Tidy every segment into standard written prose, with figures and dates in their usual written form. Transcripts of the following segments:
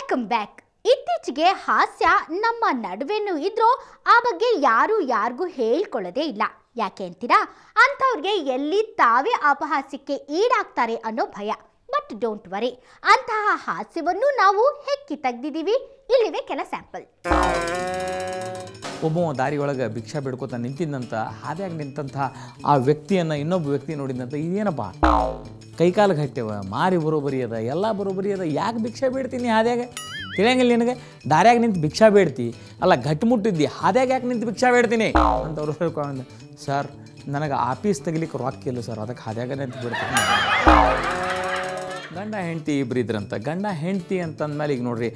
Welcome back. ಇತ್ತೀಚೆಗೆ ಹಾಸ್ಯ ನಮ್ಮ ನಡುವೆನೂ ಇದ್ರೂ ಆ ಬಗ್ಗೆ ಯಾರು ಯಾರಿಗೂ ಹೇಳ್ಕೊಳ್ಳೋದೇ ಇಲ್ಲ. ಯಾಕೆ ಅಂತೀರಾ? ಅಂಥವ್ರಿಗೆ ಎಲ್ಲಿ ತಾವೇ ಅಪಹಾಸ್ಯಕ್ಕೆ ಈಡಾಗ್ತಾರೆ ಅನ್ನೋ ಭಯ. ಬಟ್ ಡೋಂಟ್ ವರಿ, ಅಂತಹ ಹಾಸ್ಯವನ್ನು ನಾವು ಹೆಕ್ಕಿ ತೆಗೆದಿದ್ದೀವಿ. ಇಲ್ಲಿವೆ ಕೆಲ ಸ್ಯಾಂಪಲ್. ಒಬ್ಬ ದಾರಿಯೊಳಗೆ ಭಿಕ್ಷಾ ಬಿಡ್ಕೋತ ನಿಂತಿದ್ದಂಥ ಹಾದ್ಯಾಗ ನಿಂತಹ ಆ ವ್ಯಕ್ತಿಯನ್ನು ಇನ್ನೊಬ್ಬ ವ್ಯಕ್ತಿ ನೋಡಿದಂಥ ಇದೇನಪ್ಪ ಕೈಕಾಲು ಗಟ್ಟೆವ, ಮಾರಿ ಬರೋಬರಿ ಅದ, ಎಲ್ಲ ಬರೋಬರಿ ಅದ, ಯಾಕೆ ಭಿಕ್ಷಾ ಬೇಡ್ತೀನಿ ಹಾದ್ಯಾಗ ತಿಳಿಯಂಗಿಲ್ಲ ನಿನಗೆ? ದಾರ್ಯಾಗ ನಿಂತು ಭಿಕ್ಷಾ ಬೇಡ್ತಿ ಅಲ್ಲ, ಗಟ್ಟಿ ಮುಟ್ಟಿದ್ದಿ, ಹಾದ್ಯಾಗ ಯಾಕೆ ನಿಂತು ಭಿಕ್ಷಾ ಬೇಡ್ತೀನಿ ಅಂತವ್ರು ಹೇಳ್ಕೊಂಡು, ಸರ್ ನನಗೆ ಆಫೀಸ್ ತೆಗಿಲಿಕ್ಕೆ ರೊಕ್ಕ ಇಲ್ಲ ಸರ್, ಅದಕ್ಕೆ ಹಾದ್ಯಾಗ ನಿಂತು ಬಿಡ್ತೀನಿ. ಗಂಡ ಹೆಂಡತಿ ಇಬ್ಬರು ಇದ್ರಂತ. ಗಂಡ ಹೆಂಡತಿ ಅಂತಂದ್ಮೇಲೆ ಈಗ ನೋಡ್ರಿ,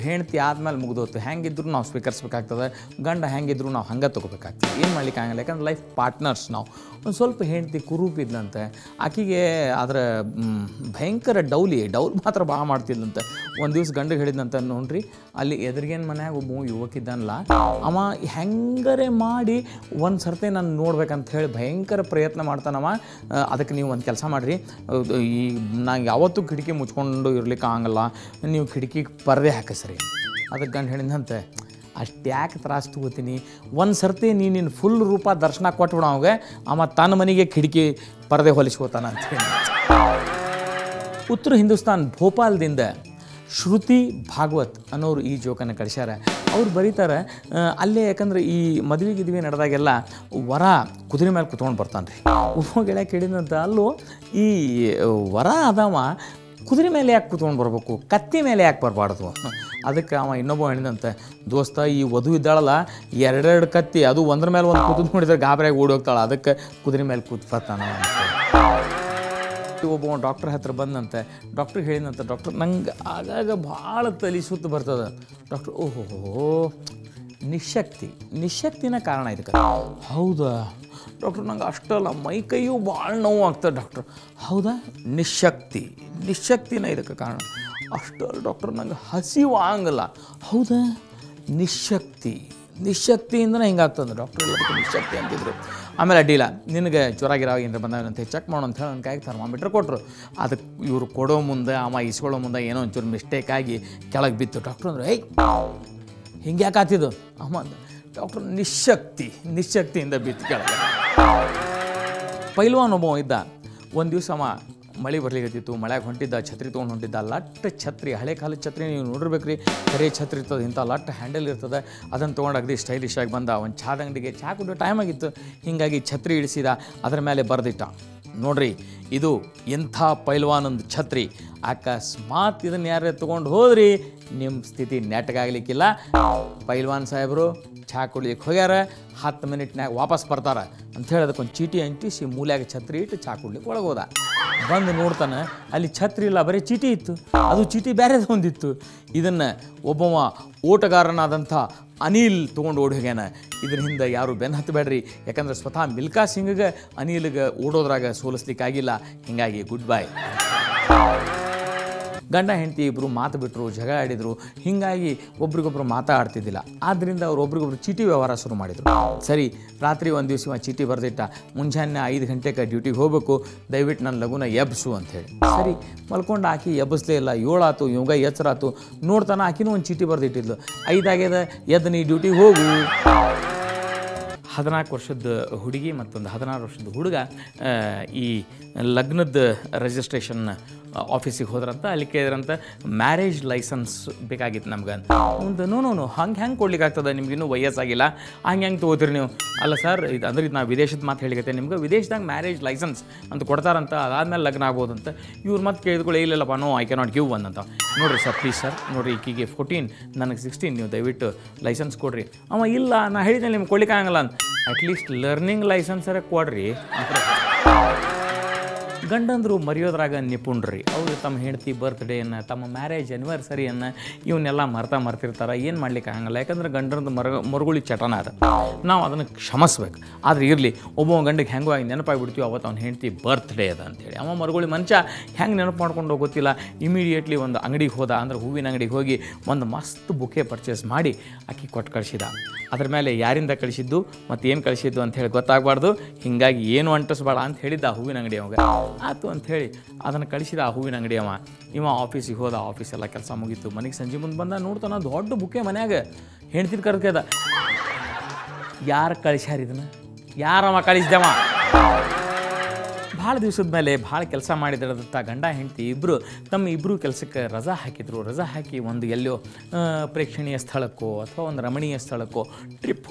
ಹೆಂಡತಿ ಆದ್ಮೇಲೆ ಮುಗಿದೋತು, ಹೆಂಗಿದ್ರು ನಾವು ಸ್ವೀಕರಿಸ್ಬೇಕಾಗ್ತದೆ, ಗಂಡ ಹೆಂಗಿದ್ರು ನಾವು ಹಂಗೆ ತೊಗೋಬೇಕಾಗ್ತದೆ. ಏನು ಮಾಡ್ಲಿಕ್ಕೆ ಆಗಲ್ಲ, ಯಾಕಂದ್ರೆ ಲೈಫ್ ಪಾರ್ಟ್ನರ್ಸ್ ನಾವು. ಒಂದು ಸ್ವಲ್ಪ ಹೆಂಡತಿ ಕುರೂಪಿದ್ಲಂತೆ, ಆಕೆಗೆ ಅದರ ಭಯಂಕರ ಡೌಲ್ ಮಾತ್ರ ಭಾಳ ಮಾಡ್ತಿದ್ಲಂತೆ. ಒಂದು ದಿವ್ಸ ಗಂಡಿಗೆ ಹೇಳಿದಂತ, ನೋಡ್ರಿ ಅಲ್ಲಿ ಎದುರಿಗೇನು ಮನ್ಯಾಗ ಒಬ್ಬ ಯುವಕಿದ್ದಾನಲ್ಲ, ಅವ ಹೆಂಗರೆ ಮಾಡಿ ಒಂದು ಸರ್ತಿ ನಾನು ನೋಡ್ಬೇಕಂತ ಹೇಳಿ ಭಯಂಕರ ಪ್ರಯತ್ನ ಮಾಡ್ತಾನವ. ಅದಕ್ಕೆ ನೀವು ಒಂದು ಕೆಲಸ ಮಾಡಿರಿ, ಈ ನಂಗೆ ಯಾವತ್ತೂ ಕಿಟಕಿ ಮುಚ್ಕೊಂಡು ಇರ್ಲಿಕ್ಕೆ ಆಗಲ್ಲ, ನೀವು ಕಿಟಕಿಗೆ ಪರದೆ ಹಾಕಿಸ್ರಿ. ಅದಕ್ಕೆ ಗಂಡು ಹೇಳಿದಂತೆ, ಅಷ್ಟು ಯಾಕೆ ತ್ರಾಸು ತಗೋತೀನಿ, ಒಂದು ಸರ್ತಿ ನೀನು ಫುಲ್ ರೂಪ ದರ್ಶನ ಕೊಟ್ಬಿಡ ಅವಾಗ, ಅವ ತನ್ನ ಮನೆಗೆ ಕಿಟಕಿ ಪರದೆ ಹೊಲಿಸ್ಕೋತಾನ ಅಂತ ಹೇಳಿ. ಉತ್ತರ ಹಿಂದೂಸ್ತಾನ್ ಭೋಪಾಲ್ದಿಂದ ಶ್ರುತಿ ಭಾಗವತ್ ಅನ್ನೋರು ಈ ಜೋಕನ್ನು ಕಳಿಸ್ಯಾರ. ಅವ್ರು ಬರೀತಾರೆ, ಅಲ್ಲೇ ಯಾಕಂದ್ರೆ ಈ ಮದುವೆ ಗಿದ್ವಿ ನಡೆದಾಗೆಲ್ಲ ವರ ಕುದುರೆ ಮೇಲೆ ಕುತ್ಕೊಂಡು ಬರ್ತಾನೆ ರೀ. ಒಬ್ಬ ಗೆಳೆಯ ಕೇಳಿದಂತ, ಅಲ್ಲೂ ಈ ವರ ಅದಾವ ಕುದುರೆ ಮೇಲೆ ಯಾಕೆ ಕುತ್ಕೊಂಡು ಬರ್ಬೇಕು, ಕತ್ತಿ ಮೇಲೆ ಯಾಕೆ ಬರಬಾರ್ದು? ಅದಕ್ಕೆ ಅವ ಇನ್ನೊಬ್ಬ ಹೇಳಿದಂತೆ, ದೋಸ್ತ ಈ ವಧು ಇದ್ದಾಳಲ್ಲ, ಎರಡೆರಡು ಕತ್ತಿ, ಅದು ಒಂದ್ರ ಮೇಲೆ ಒಂದು ಕೂತು ನೋಡಿದ್ರೆ ಗಾಬರಿಯಾಗಿ ಓಡಿ ಹೋಗ್ತಾಳೆ, ಅದಕ್ಕೆ ಕುದುರೆ ಮೇಲೆ ಕೂತ್ ಬರ್ತಾನ. ಒಬ್ಬ ಡಾಕ್ಟ್ರ್ ಹತ್ರ ಬಂದಂತೆ, ಡಾಕ್ಟ್ರಿಗೆ ಹೇಳಿದಂತೆ, ಡಾಕ್ಟ್ರ್ ನಂಗೆ ಆಗಾಗ ಭಾಳ ತಲೆ ಸುತ್ತು ಬರ್ತದೆ. ಡಾಕ್ಟ್ರ್, ಓಹೋ ನಿಶಕ್ತಿನ ಕಾರಣ ಇದಕ್ಕೆ. ಹೌದಾ ಡಾಕ್ಟ್ರ್, ನಂಗೆ ಅಷ್ಟಲ್ಲ ಮೈ ಕೈಯೂ ಭಾಳ ನೋವು ಆಗ್ತದೆ. ಡಾಕ್ಟ್ರ್, ಹೌದಾ ನಿಶಕ್ತಿನ ಇದಕ್ಕೆ ಕಾರಣ. ಅಷ್ಟಲ್ಲ ಡಾಕ್ಟ್ರ್, ನಂಗೆ ಹಸಿವು ಆಗಲ್ಲ. ಹೌದಾ ನಿಶಕ್ತಿಯಿಂದನೇ ಹಿಂಗಾಗ್ತದೆ ಡಾಕ್ಟ್ರ್, ಎಲ್ಲದಕ್ಕೆ ನಿಶಕ್ತಿ ಅಂತಿದ್ರು. ಆಮೇಲೆ ಅಡ್ಡಿಲ್ಲ, ನಿನಗೆ ಜ್ವರ ಗಿರ ಏನಾರ ಬಂದಾವಂತೆ ಚೆಕ್ ಮಾಡು ಅಂತ ಹೇಳಿ ನನ್ನ ಕೈಗೆ ಥರ್ಮಾಮೀಟ್ರ್ ಕೊಟ್ಟರು. ಅದಕ್ಕೆ ಇವರು ಕೊಡೋ ಮುಂದೆ ಅವ ಇಸ್ಕೊಳ್ಳೋ ಮುಂದೆ ಏನೋ ಒಂಚೂರು ಮಿಸ್ಟೇಕ್ ಆಗಿ ಕೆಳಗೆ ಬಿತ್ತು. ಡಾಕ್ಟ್ರು ಅಂದ್ರೆ, ಏಯ್ ಹಿಂಗೆ ಯಾಕೆ ಆತಿದ್ದು ಅಮ್ಮ ಅಂದ. ಡಾಕ್ಟ್ರು ನಿಶಕ್ತಿಯಿಂದ ಬಿತ್ತು ಕೆಳಗೆ. ಪೈಲ್ವಾನ್ ಒಬ್ಬ ಇದ್ದ. ಒಂದು ದಿವಸ ಅವ ಮಳೆ ಬರ್ಲಿಕ್ಕತ್ತಿತ್ತು, ಮಳೆಗೆ ಹೊಂಟಿದ್ದ, ಛತ್ರಿ ತೊಗೊಂಡು ಹೊಂಟಿದ್ದ. ಲಟ್ಟ ಛತ್ರಿ, ಹಳೆ ಕಾಲದ ಛತ್ರಿ ನೀವು ನೋಡಿರ್ಬೇಕು ರೀ, ಕರೆ ಛತ್ರಿ ಇರ್ತದೆ, ಇಂಥ ಲಟ್ಟ ಹ್ಯಾಂಡಲ್ ಇರ್ತದೆ. ಅದನ್ನು ತೊಗೊಂಡು ಅಗದಿ ಸ್ಟೈಲಿಶ್ ಆಗಿ ಬಂದ. ಒಂದು ಚಾದ ಅಂಗಡಿಗೆ ಚಹಾ ಕುಡಿಯೋ ಟೈಮ್ ಆಗಿತ್ತು, ಹೀಗಾಗಿ ಛತ್ರಿ ಇಳಿಸಿದ, ಅದರ ಮೇಲೆ ಬರೆದಿಟ್ಟ, ನೋಡ್ರಿ ಇದು ಎಂಥ ಪೈಲ್ವಾನೊಂದು ಛತ್ರಿ, ಅಕಸ್ಮಾತ್ ಇದನ್ನು ಯಾರೇ ತೊಗೊಂಡು ಹೋದ್ರಿ ನಿಮ್ಮ ಸ್ಥಿತಿ ನೆಟ್ಟಗಾಗಲಿಕ್ಕಿಲ್ಲ. ಪೈಲ್ವಾನ್ ಸಾಹೇಬರು ಚಹಾ ಕುಡ್ಲಿಕ್ಕೆ ಹೋಗ್ಯಾರ, 10 ಮಿನಿಟ್ನಾಗ ವಾಪಸ್ ಬರ್ತಾರೆ ಅಂಥೇಳಿ ಅದಕ್ಕೊಂದು ಚೀಟಿ ಅಂಟಿಸಿ ಮೂಲ್ಯಾಗ ಛತ್ರಿ ಇಟ್ಟು ಚಹಾ ಕುಡ್ಲಿಕ್ಕೆ ಒಳಗೆ ಹೋದ. ಬಂದು ನೋಡ್ತಾನೆ, ಅಲ್ಲಿ ಛತ್ರಿ ಇಲ್ಲ, ಬರೀ ಚೀಟಿ ಇತ್ತು. ಅದು ಚೀಟಿ ಬೇರೆದು ಒಂದಿತ್ತು. ಇದನ್ನು ಒಬ್ಬವ ಓಟಗಾರನಾದಂಥ ಅನಿಲ್ ತೊಗೊಂಡು ಓಡಿ ಹೋಗ್ಯಾನ. ಇದ್ರ ಹಿಂದೆ ಯಾರು ಬೆನ್ನು ಹತ್ತಬೇಡ್ರಿ, ಯಾಕಂದ್ರೆ ಸ್ವತಃ ಮಿಲ್ಕಾ ಸಿಂಗ್ಗೆ ಅನಿಲ್ಗೆ ಓಡೋದ್ರಾಗ ಸೋಲಿಸ್ಲಿಕ್ಕಾಗಿಲ್ಲ. ಹೀಗಾಗಿ ಗುಡ್ ಬೈ. ಗಂಡ ಹೆಂಡತಿ ಇಬ್ಬರು ಮಾತು ಬಿಟ್ಟರು, ಜಗಳ ಆಡಿದರು. ಹೀಗಾಗಿ ಒಬ್ರಿಗೊಬ್ರು ಮಾತಾಡ್ತಿದ್ದಿಲ್ಲ. ಆದ್ದರಿಂದ ಅವ್ರು ಒಬ್ರಿಗೊಬ್ರು ಚೀಟಿ ವ್ಯವಹಾರ ಶುರು ಮಾಡಿದರು. ಸರಿ, ರಾತ್ರಿ ಒಂದು ದಿವಸ ಚೀಟಿ ಬರೆದಿಟ್ಟ, ಮುಂಜಾನೆ 5 ಗಂಟೆಗೆ ಡ್ಯೂಟಿಗೆ ಹೋಗಬೇಕು, ದಯವಿಟ್ಟು ನನ್ನ ಲಗುನ ಎಬ್ಸು ಅಂಥೇಳಿ. ಸರಿ, ಮಲ್ಕೊಂಡು ಆಕಿ ಎಬ್ಬಿಸ್ಲೇ ಇಲ್ಲ. 7 ಆತು, ಇವಾಗ ಎಚ್ಚರಾತು. ನೋಡ್ತಾನೆ, ಆಕಿನೂ ಒಂದು ಚೀಟಿ ಬರೆದಿಟ್ಟಿದ್ಲು, 5 ಆಗ್ಯದ, ಎದ್ದು ನೀ ಡ್ಯೂಟಿಗೆ ಹೋಗು. 14 ವರ್ಷದ ಹುಡುಗಿ ಮತ್ತೊಂದು 16 ವರ್ಷದ ಹುಡುಗ ಈ ಲಗ್ನದ ರಿಜಿಸ್ಟ್ರೇಷನ್ ಆಫೀಸಿಗೆ ಹೋದ್ರಂತ. ಅಲ್ಲಿ ಕೇಳಿದ್ರಂತ, ಮ್ಯಾರೇಜ್ ಲೈಸೆನ್ಸ್ ಬೇಕಾಗಿತ್ತು ನಮ್ಗೆ. ಒಂದು ನೋ ಹೆಂಗೆ ಕೊಡ್ಲಿಕ್ಕೆ ಆಗ್ತದೆ, ನಿಮ್ಗೆ ಇನ್ನೂ ವಯಸ್ಸಾಗಿಲ್ಲ, ಹೆಂಗೆ ತೊಗೋತೀರಿ ನೀವು? ಅಲ್ಲ ಸರ್, ಇದು ಅಂದ್ರೆ ಇದು ನಾವು ವಿದೇಶದ ಮಾತು ಹೇಳಿಕತ್ತೆ, ನಿಮ್ಗೆ ವಿದೇಶದಾಗ ಮ್ಯಾರೇಜ್ ಲೈಸೆನ್ಸ್ ಅಂತ ಕೊಡ್ತಾರಂತ, ಅದಾದ್ಮೇಲೆ ಲಗ್ನ ಆಗ್ಬೋದಂತ. ಇವ್ರು ಮತ್ತೆ ಕೇಳಿದ್ಕೊಳ್ಳಿ, ಇಲ್ಲಲ್ಲಪ್ಪ no I cannot give one ಅಂತ. ನೋಡಿರಿ ಸರ್ ಪ್ಲೀಸ್ ಸರ್, ನೋಡಿರಿ ಈಕಿಗೆ 14, ನನಗೆ 16, ನೀವು ದಯವಿಟ್ಟು ಲೈಸೆನ್ಸ್ ಕೊಡ್ರಿ. ಅವ ಇಲ್ಲ, ನಾ ಹೇಳಿದ್ದೆ ನಿಮ್ಗೆ ಕೊಡ್ಲಿಕ್ಕೆ ಆಗಲ್ಲ ಅಂತ. ಅಟ್ಲೀಸ್ಟ್ ಲರ್ನಿಂಗ್ ಲೈಸೆನ್ಸರೇ ಕೊಡ್ರಿ ಅಂತ. ಗಂಡಂದರು ಮರೆಯೋದ್ರಾಗ ನಿಪುಣರಿ. ಅವರು ತಮ್ಮ ಹೆಂಡತಿ ಬರ್ತ್ಡೇಯನ್ನು, ತಮ್ಮ ಮ್ಯಾರೇಜ್ ಆ್ಯನಿವರ್ಸರಿಯನ್ನು ಇವನ್ನೆಲ್ಲ ಮರ್ತಿರ್ತಾರೆ. ಏನು ಮಾಡ್ಲಿಕ್ಕೆ ಆಗಲ್ಲ, ಯಾಕಂದ್ರೆ ಗಂಡಂದು ಮರುಗುಳಿ ಚಟನ ಅದ, ನಾವು ಅದನ್ನು ಕ್ಷಮಿಸ್ಬೇಕು. ಆದರೆ ಇರಲಿ, ಒಬ್ಬ ಗಂಡಿಗೆ ಹೆಂಗೋ ಆಗಿ ನೆನಪಾಗಿಬಿಡ್ತೀವಿ, ಅವತ್ತು ಅವ್ನ ಹೆಂಡತಿ ಬರ್ತ್ಡೇ ಅದ ಅಂಥೇಳಿ. ಅವ ಮರುಗುಳಿ ಮನುಷ್ಯ ಹೆಂಗೆ ನೆನಪು ಮಾಡ್ಕೊಂಡು ಗೊತ್ತಿಲ್ಲ. ಇಮಿಡಿಯೇಟ್ಲಿ ಒಂದು ಅಂಗಡಿಗೆ ಹೋದ, ಅಂದ್ರೆ ಹೂವಿನ ಅಂಗಡಿಗೆ ಹೋಗಿ ಒಂದು ಮಸ್ತ್ ಬುಕೆ ಪರ್ಚೇಸ್ ಮಾಡಿ ಆಕಿ ಕೊಟ್ಟು ಕಳಿಸಿದ. ಅದ್ರ ಮೇಲೆ ಯಾರಿಂದ ಕಳಿಸಿದ್ದು ಮತ್ತು ಏನು ಕಳಿಸಿದ್ದು ಅಂತ ಹೇಳಿ ಗೊತ್ತಾಗಬಾರ್ದು. ಹೀಗಾಗಿ ಏನು ಅಂಟಿಸ್ಬೇಡ ಅಂತ ಹೇಳಿದ್ದ ಹೂವಿನ ಅಂಗಡಿ ಅವಾಗ. ಆಯ್ತು ಅಂಥೇಳಿ ಅದನ್ನು ಕಳಿಸಿದ ಆ ಹೂವಿನ ಅಂಗಡಿ ಇವ ಆಫೀಸಿಗೆ ಹೋದ. ಆಫೀಸೆಲ್ಲ ಕೆಲಸ ಮುಗೀತು. ಮನೆಗೆ ಸಂಜೆ ಮುಂದೆ ಬಂದ, ನೋಡ್ತಾನ ದೊಡ್ಡ ಬುಕ್ಕೆ ಮನ್ಯಾಗ. ಹೆಣ್ತಿನ ಕರ್ಕದ, ಯಾರು ಕಳಿಸ್ಯಾರ ಇದನ್ನು? ಯಾರವ ಕಳಿಸ್ದವ? ಭಾಳ ದಿವಸದ ಮೇಲೆ ಭಾಳ ಕೆಲಸ ಮಾಡಿದ್ರದಂಥ ಗಂಡ ಹೆಂಡತಿ ಇಬ್ಬರು ತಮ್ಮ ಕೆಲಸಕ್ಕೆ ರಜಾ ಹಾಕಿದ್ರು. ರಜಾ ಹಾಕಿ ಒಂದು ಎಲ್ಲೋ ಪ್ರೇಕ್ಷಣೀಯ ಸ್ಥಳಕ್ಕೋ ಅಥವಾ ಒಂದು ರಮಣೀಯ ಸ್ಥಳಕ್ಕೋ ಟ್ರಿಪ್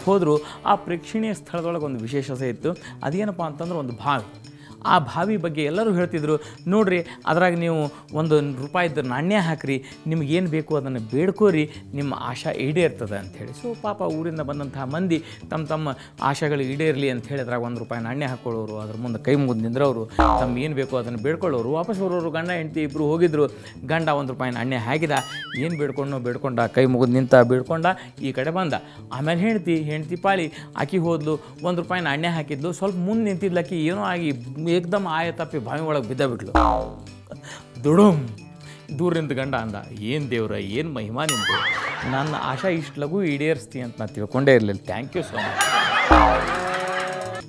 ಹೋದರು. ಆ ಪ್ರೇಕ್ಷಣೀಯ ಸ್ಥಳದೊಳಗೆ ಒಂದು ವಿಶೇಷತೆ ಇತ್ತು. ಅದೇನಪ್ಪ ಅಂತಂದ್ರೆ ಒಂದು ಬಾವಿ. ಆ ಬಾವಿ ಬಗ್ಗೆ ಎಲ್ಲರೂ ಹೇಳ್ತಿದ್ರು, ನೋಡಿರಿ ಅದ್ರಾಗ ನೀವು ₹1 ನಾಣ್ಯ ಹಾಕಿರಿ, ನಿಮಗೇನು ಬೇಕು ಅದನ್ನು ಬೇಡ್ಕೋರಿ, ನಿಮ್ಮ ಆಶಾ ಈಡೇರ್ತದೆ ಅಂಥೇಳಿ. ಸೊ ಪಾಪ ಊರಿಂದ ಬಂದಂತಹ ಮಂದಿ ತಮ್ಮ ಆಶೆಗಳು ಈಡೇರಲಿ ಅಂಥೇಳಿ ಅದ್ರಾಗ ₹1 ನಾಣ್ಯ ಹಾಕ್ಕೊಳ್ಳೋರು, ಅದ್ರ ಮುಂದೆ ಕೈ ಮುಗಿದು ನಿಂದ್ರವರು, ತಮ್ಮ ಏನು ಬೇಕು ಅದನ್ನು ಬೇಡ್ಕೊಳ್ಳೋರು. ವಾಪಸ್ ಬರೋರು ಗಂಡ ಹೆಂಡತಿ ಇಬ್ಬರು ಹೋಗಿದ್ರು. ಗಂಡ ₹1 ನಾಣ್ಯ ಹಾಕಿದ, ಏನು ಬೇಡ್ಕೊಂಡ, ಕೈ ಮುಗಿದು ನಿಂತ ಬೇಡ್ಕೊಂಡ, ಈ ಕಡೆ ಬಂದ. ಆಮೇಲೆ ಹೆಂಡತಿ ಪಾಳಿ ಆಕಿ ಹೋದ್ಲು, ₹1 ನಾಣ್ಯ ಹಾಕಿದ್ಲು. ಸ್ವಲ್ಪ ಮುಂದೆ ನಿಂತಿದ್ಲಾಕಿ ಏನೋ ಆಗಿ ಏಕ್ದಮ್ ಆಯ ತಪ್ಪಿ ಬಾವಿ ಒಳಗೆ ಬಿದ್ದಬಿಟ್ಲು. ದುಡುಮ್ ದೂರಿಂದ ಗಂಡ ಅಂದ, ಏನು ದೇವ್ರ, ಏನು ಮಹಿಮಾ ನಿಂದು, ನನ್ನ ಆಶಾ ಇಷ್ಟು ಲಘು ಈಡೇರಿಸ್ತಿ ಅಂತ ನಾನು ತಿಳ್ಕೊಂಡೇ ಇರಲಿಲ್ಲ, ಥ್ಯಾಂಕ್ ಯು ಸೋ ಮಚ್.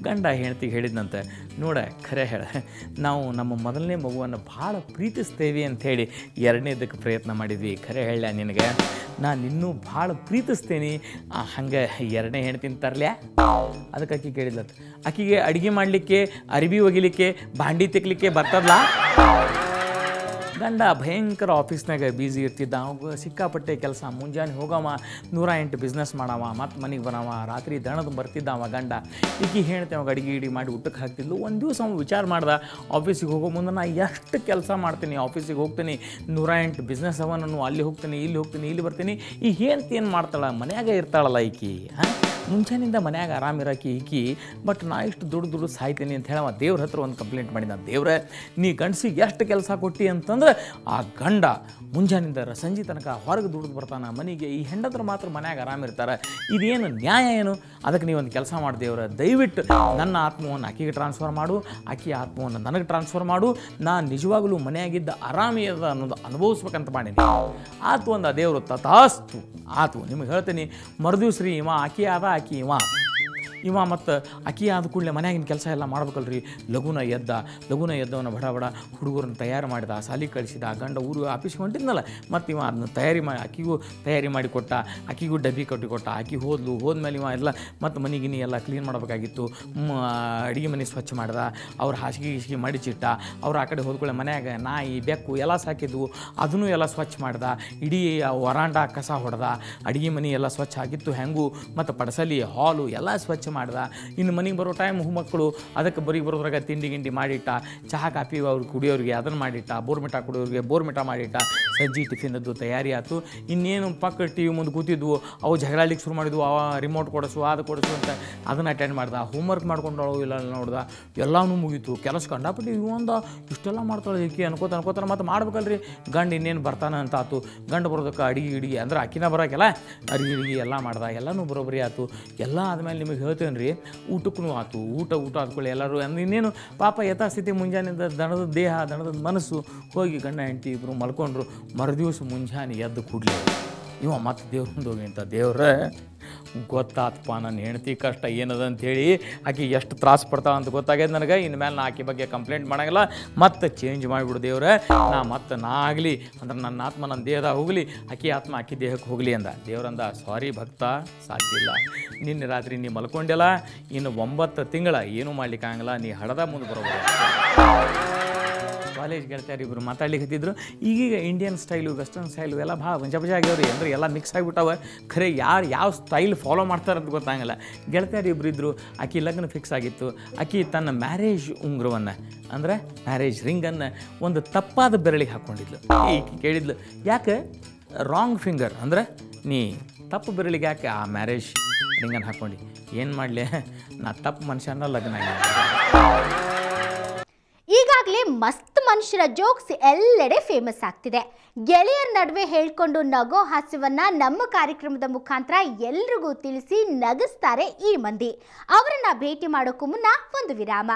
ಗಂಡ ಹೆಂಡತಿಗೆ ಹೇಳಿದ್ನಂತೆ, ನೋಡ ಖರೆ ಹೇಳ, ನಾವು ನಮ್ಮ ಮೊದಲನೇ ಮಗುವನ್ನು ಭಾಳ ಪ್ರೀತಿಸ್ತೇವೆ ಅಂಥೇಳಿ ಎರಡನೇದಕ್ಕೆ ಪ್ರಯತ್ನ ಮಾಡಿದ್ವಿ. ಖರೆ ಹೇಳ ನಿನಗೆ, ನಾನು ಇನ್ನೂ ಭಾಳ ಪ್ರೀತಿಸ್ತೇನೆ, ಹಂಗೆ ಎರಡನೇ ಹೆಣ್ತಿನ ತರಲ್ಯಾ? ಅದಕ್ಕೆ ಆಕೆ ಕೇಳಿದ್ಲತ್ತ, ಆಕೆಗೆ ಅಡುಗೆ ಮಾಡಲಿಕ್ಕೆ, ಅರಿವಿ ಒಗಿಲಿಕ್ಕೆ, ಭಾಂಡಿ ತೆಕ್ಲಿಕ್ಕೆ ಬರ್ತದಲ್ಲ? ಗಂಡ ಭಯಂಕರ ಆಫೀಸ್ನಾಗ ಬ್ಯುಸಿ ಇರ್ತಿದ್ದ. ಅವಾಗ ಸಿಕ್ಕಾಪಟ್ಟೆ ಕೆಲಸ. ಮುಂಜಾನೆ ಹೋಗವ, 108 ಬಿಸ್ನೆಸ್ ಮಾಡವ, ಮತ್ತು ಮನೆಗೆ ಬರವ, ರಾತ್ರಿ ದಣದು ಬರ್ತಿದ್ದ ಅವ ಗಂಡ. ಈಕಿ ಹೇಳ್ತೆ ಅವಾಗ ಅಡುಗೆ ಮಾಡಿ ಊಟಕ್ಕೆ ಹಾಕ್ತಿದ್ಲು. ಒಂದು ದಿವಸ ಅವ ವಿಚಾರ ಮಾಡ್ದ, ಆಫೀಸಿಗೆ ಹೋಗೋ ಮುಂದೆ ನಾ ಎಷ್ಟು ಕೆಲಸ ಮಾಡ್ತೀನಿ, ಆಫೀಸಿಗೆ ಹೋಗ್ತೀನಿ, 108 ಬಿಸ್ನೆಸ್ ಅವ, ನಾನು ಅಲ್ಲಿ ಹೋಗ್ತೀನಿ, ಇಲ್ಲಿ ಬರ್ತೀನಿ. ಈ ಹೆಂಡ್ತಿ ಏನು ಮಾಡ್ತಾಳೆ, ಮನ್ಯಾಗ ಇರ್ತಾಳಲ್ಲ ಈಕಿ, ಮುಂಚೆನಿಂದ ಮನ್ಯಾಗ ಆರಾಮಿರಾಕಿ ಈಕಿ, ಬಟ್ ನಾ ಇಷ್ಟು ದುಡ್ಡು ಸಾಯ್ತೀನಿ ಅಂತ ಹೇಳವ ದೇವ್ರ ಹತ್ರ ಒಂದು ಕಂಪ್ಲೇಂಟ್ ಮಾಡಿದ. ದೇವ್ರೆ, ನೀ ಗಂಡಸಿಗೆ ಎಷ್ಟು ಕೆಲಸ ಕೊಟ್ಟಿ ಅಂತಂದ್ರೆ ಆ ಗಂಡ ಮುಂಜಾನಿಂದ ಸಂಜೆ ತನಕ ಹೊರಗೆ ದುಡ್ದು ಬರ್ತಾನೆ ಮನೆಗೆ, ಈ ಹೆಂಡತ್ರ ಮಾತ್ರ ಮನ್ಯಾಗ ಆರಾಮಿರ್ತಾರೆ, ಇದೇನು ನ್ಯಾಯ ಏನು? ಅದಕ್ಕೆ ನೀವೊಂದು ಕೆಲಸ ಮಾಡಿ ದೇವ್ರ, ದಯವಿಟ್ಟು ನನ್ನ ಆತ್ಮವನ್ನು ಆಕೆಗೆ ಟ್ರಾನ್ಸ್ಫರ್ ಮಾಡು, ಆಕೆಯ ಆತ್ಮವನ್ನು ನನಗೆ ಟ್ರಾನ್ಸ್ಫರ್ ಮಾಡು, ನಾನು ನಿಜವಾಗಲೂ ಮನೆಯಾಗಿದ್ದ ಆರಾಮಿಯದ ಅನ್ನೋದು ಅನುಭವಿಸ್ಬೇಕಂತ ಮಾಡೀನಿ. ಆತು ಅಂದ ದೇವರು. ತಥಾಸ್ತು ಆತು. ನಿಮಗೆ ಹೇಳ್ತೀನಿ, ಮರುದಿವ್ಸ್ರಿ ಇವ ಆಕೆ ಆಕಿ ಇವ ಮತ್ತು ಅಕ್ಕಿ ಆದ ಕೂಡಲೇ ಮನೆಯಾಗಿನ ಕೆಲಸ ಎಲ್ಲ ಮಾಡ್ಬೇಕಲ್ರಿ. ಲಘುನ ಎದ್ದವನ ಬಡ ಹುಡುಗರನ್ನ ತಯಾರು ಮಾಡಿದ, ಸಾಲಿಗೆ ಕಳಿಸಿದ. ಗಂಡ ಊರು ಆಫೀಸ್ಗೆ ಹೊಂಟಿದ್ನಲ್ಲ, ಮತ್ತು ಇವ ಅದನ್ನ ಅಕ್ಕಿಗೂ ತಯಾರಿ ಮಾಡಿ ಕೊಟ್ಟ, ಅಕ್ಕಿಗೂ ಡಬ್ಬಿ ಕೊಟ್ಟ. ಆಕಿ ಹೋದ್ಮೇಲೆ ಇವ ಎಲ್ಲ ಮತ್ತು ಮನೆಗಿನಿ ಎಲ್ಲ ಕ್ಲೀನ್ ಮಾಡಬೇಕಾಗಿತ್ತು. ಅಡುಗೆ ಮನೆ ಸ್ವಚ್ಛ ಮಾಡ್ದ, ಅವ್ರ ಹಾಸಿಗೆ ಮಡಿಚಿಟ್ಟ. ಅವ್ರು ಆ ಕಡೆ ಹೋದ್ಕೊಳ್ಳೆ ಮನ್ಯಾಗ ನಾಯಿ ಬೆಕ್ಕು ಎಲ್ಲ ಸಾಕಿದ್ವು, ಅದನ್ನು ಎಲ್ಲ ಸ್ವಚ್ಛ ಮಾಡ್ದ. ಇಡೀ ವರಾಂಡ ಕಸ ಹೊಡೆದ, ಅಡುಗೆ ಮನೆ ಎಲ್ಲ ಸ್ವಚ್ಛ ಆಗಿತ್ತು ಹೆಂಗೂ, ಮತ್ತು ಪಡಸಲಿ ಹಾಲು ಎಲ್ಲ ಸ್ವಚ್ಛ ಮಾಡ್ದ. ಇನ್ನು ಮನೆಗೆ ಬರೋ ಟೈಮ್ ಮಕ್ಕಳು ಅದಕ್ಕೆ ಬರೋದ್ರಾಗ ತಿಂಡಿ ಗಿಂಡಿ ಮಾಡಿಟ್ಟ. ಚಹಾ ಕಾಫಿ ಅವ್ರು ಕುಡಿಯೋರಿಗೆ ಅದನ್ನು ಮಾಡಿಟ್ಟ, ಬೋರ್ಮಿಟಾ ಕುಡಿಯೋರಿಗೆ ಬೋರ್ಮಿಟಾ ಮಾಡಿಟ್ಟ. ಸಜ್ಜಿ ಟಿಫಿನದ್ದು ತಯಾರಿ ಆಯಿತು. ಇನ್ನೇನು ಪಕ್ಕ ಟಿವಿ ಮುಂದೆ ಕೂತಿದ್ವು, ಅವು ಜಗಳಾಡ್ಲಿಕ್ಕೆ ಶುರು ಮಾಡಿದ್ವು. ಅವ ರಿಮೋಟ್ ಕೊಡಿಸು ಅದು ಕೊಡಿಸು ಅಂತ ಅದನ್ನು ಅಟೆಂಡ್ ಮಾಡ್ದ. ಹೋಮ್ವರ್ಕ್ ಮಾಡ್ಕೊಂಡಳು ಇಲ್ಲ ನೋಡ್ದ, ಎಲ್ಲನೂ ಮುಗೀತು. ಕೆಲಸ ಕಂಡಾಪಟ್ಟು ಇವಂದ ಇಷ್ಟೆಲ್ಲ ಮಾಡ್ತಾಳೆ ಈಕಿ ಅನ್ಕೋತಾನೆ ಮತ್ತು ಮಾಡ್ಬೇಕಲ್ರಿ. ಗಂಡು ಇನ್ನೇನು ಬರ್ತಾನೆ ಅಂತ ಆತು. ಗಂಡು ಬರೋದಕ್ಕೆ ಅಡಿಗೆ ಅಂದ್ರೆ ಅಕ್ಕಿನ ಬರೋಕ್ಕೆಲ್ಲ ಅಡಿಗೆ ಎಲ್ಲ ಮಾಡ್ದ. ಎಲ್ಲನೂ ಬರೋಬ್ಬರಿ ಆಯ್ತು. ಎಲ್ಲ ಆದಮೇಲೆ ನಿಮಗೆ ಹೇಳ್ತೇನೆ ರೀ, ಊಟಕ್ಕೂ ಆಯ್ತು. ಊಟ ಆದ್ಕೊಳ್ಳಿ ಎಲ್ಲರೂ ಅಂದ್ರೆ ಇನ್ನೇನು ಪಾಪ ಯಥಾಸ್ಥಿತಿ ಮುಂಜಾನೆಯಿಂದ ದಣದ ದೇಹ ದಣದ ಮನಸ್ಸು ಹೋಗಿ ಗಂಡ ಹೆಂಡತಿ ಇಬ್ಬರು ಮಲ್ಕೊಂಡ್ರು. ಮರುದಿವಸ ಮುಂಜಾನೆ ಎದ್ದು ಕೂಡಲೇ ಇವ ಮತ್ತೆ ದೇವ್ರ ಮುಂದೆ ಹೋಗಿ ಅಂತ, ದೇವ್ರೆ ಗೊತ್ತಾತಪ್ಪ ನನ್ನ ಹೆಂಡತಿ ಕಷ್ಟ ಏನದ ಅಂಥೇಳಿ, ಆಕೆ ಎಷ್ಟು ತ್ರಾಸ ಪಡ್ತಾಳೆ ಅಂತ ಗೊತ್ತಾಗ್ಯದ ನನಗೆ. ಇನ್ಮೇಲೆ ನಾ ಆಕೆ ಬಗ್ಗೆ ಕಂಪ್ಲೇಂಟ್ ಮಾಡೋಂಗಿಲ್ಲ, ಮತ್ತೆ ಚೇಂಜ್ ಮಾಡಿಬಿಡು ದೇವ್ರೆ. ನಾ ಆಗಲಿ ಅಂದ್ರೆ ನನ್ನ ಆತ್ಮ ನನ್ನ ದೇಹದಾಗ ಹೋಗಲಿ, ಆಕೆ ಆತ್ಮ ಆಕೆ ದೇಹಕ್ಕೆ ಹೋಗಲಿ ಅಂದ. ದೇವ್ರಂದ, ಸಾರಿ ಭಕ್ತ, ಸಾಧ್ಯಲ್ಲ. ನಿನ್ನೆ ರಾತ್ರಿ ನೀ ಮಲ್ಕೊಂಡಿಲ್ಲ, ಇನ್ನು 9 ತಿಂಗಳ ಏನೂ ಮಾಡ್ಲಿಕ್ಕೆ ಆಗಂಗಿಲ್ಲ, ನೀ ಹಡದ ಮುಂದೆ ಬರೋದು. ಕಾಲೇಜ್ ಗೆಳತಿಯರು ಇಬ್ಬರು ಮಾತಾಡ್ಲಿಕ್ಕೆ ಹತ್ತಿದ್ರು. ಈಗೀಗ ಇಂಡಿಯನ್ ಸ್ಟೈಲು ವೆಸ್ಟರ್ನ್ ಸ್ಟೈಲು ಎಲ್ಲ ಭಾಳ ಬಜ ಆಗ್ಯಾವ್ರಿ. ಅಂದರೆ ಎಲ್ಲ ಮಿಕ್ಸ್ ಆಗಿಬಿಟ್ಟಾವ. ಖರೆ ಯಾವ ಸ್ಟೈಲ್ ಫಾಲೋ ಮಾಡ್ತಾರಂತ ಗೊತ್ತಾಗಲ್ಲ. ಗೆಳತಿಯರು ಇಬ್ಬರು ಇದ್ದರು. ಆಕೆ ಲಗ್ನ ಫಿಕ್ಸ್ ಆಗಿತ್ತು. ಆಕೆ ತನ್ನ ಮ್ಯಾರೇಜ್ ಉಂಗುರವನ್ನು ಅಂದರೆ ಮ್ಯಾರೇಜ್ ರಿಂಗನ್ನು ಒಂದು ತಪ್ಪಾದ ಬೆರಳಿಗೆ ಹಾಕ್ಕೊಂಡಿದ್ಲು. ಈಕೆ ಕೇಳಿದ್ಲು, ಯಾಕೆ ರಾಂಗ್ ಫಿಂಗರ್ ಅಂದರೆ ನೀ ತಪ್ಪು ಬೆರಳಿಗೆ ಯಾಕೆ ಆ ಮ್ಯಾರೇಜ್ ರಿಂಗನ್ನು ಹಾಕ್ಕೊಂಡು? ಏನು ಮಾಡಲಿ, ನಾ ತಪ್ಪು ಮನುಷ್ಯನ ಲಗ್ನ ಆಗಿದೆ. ಈಗಾಗಲೇ ಮಸ್ತ್ ಮನುಷ್ಯರ ಜೋಕ್ಸ್ ಎಲ್ಲೆಡೆ ಫೇಮಸ್ ಆಗ್ತಿದೆ. ಗೆಳೆಯರ ನಡುವೆ ಹೇಳ್ಕೊಂಡು ನಗೋ ಹಾಸ್ಯವನ್ನ ನಮ್ಮ ಕಾರ್ಯಕ್ರಮದ ಮುಖಾಂತರ ಎಲ್ರಿಗೂ ತಿಳಿಸಿ ನಗಿಸ್ತಾರೆ ಈ ಮಂದಿ. ಅವರನ್ನ ಭೇಟಿ ಮಾಡೋಕ್ಕೂ ಮುನ್ನ ಒಂದು ವಿರಾಮ.